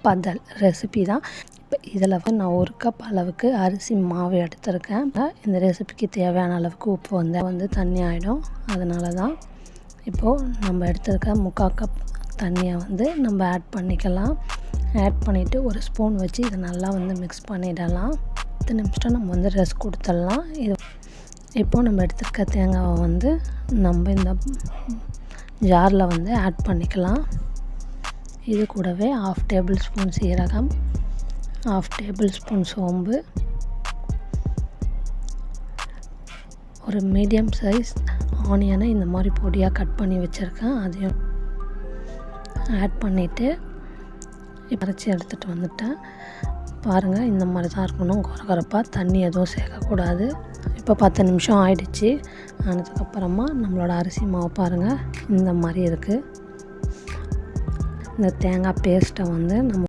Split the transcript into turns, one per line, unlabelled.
பதல் recipe தான். இப்போ இதில் நான் 1 கப் அளவுக்கு அரிசி மாவு எடுத்திருக்கேன். இந்த ரெசிபிக்கு தேவையான அளவுக்கு உப்பு வந்து தண்ணி ஆகிடும். அதனால தான் இப்போது நம்ம எடுத்திருக்க 3/4 கப் தண்ணியை வந்து நம்ம ஆட் பண்ணிக்கலாம். ஆட் பண்ணிவிட்டு ஒரு ஸ்பூன் வச்சு இதை நல்லா வந்து மிக்ஸ் பண்ணிடலாம். 10 நிமிஷம் நம்ம வந்து ரெஸ்ட் கொடுத்துடலாம். இப்போது நம்ம எடுத்திருக்க தேங்காவை வந்து நம்ம இந்த ஜாரில் வந்து ஆட் பண்ணிக்கலாம். இது கூடவே 1/2 டேபிள் ஸ்பூன் சீரகம், 1/2 டேபிள் ஸ்பூன் சோம்பு, ஒரு மீடியம் சைஸ் ஆனியனை இந்த மாதிரி பொடியாக கட் பண்ணி வச்சுருக்கேன். அதையும் ஆட் பண்ணிவிட்டு அரைச்சி எடுத்துகிட்டு வந்துட்டேன். பாருங்கள், இந்த மாதிரி தான் இருக்கணும். கொரகொரப்பாக தண்ணி எதுவும் சேர்க்கக்கூடாது. இப்போ 10 நிமிஷம் ஆயிடுச்சு. ஆனதுக்கப்புறமா நம்மளோட அரிசி மாவு பாருங்கள் இந்த மாதிரி இருக்குது. இந்த தேங்காய் பேஸ்ட்டை வந்து நம்ம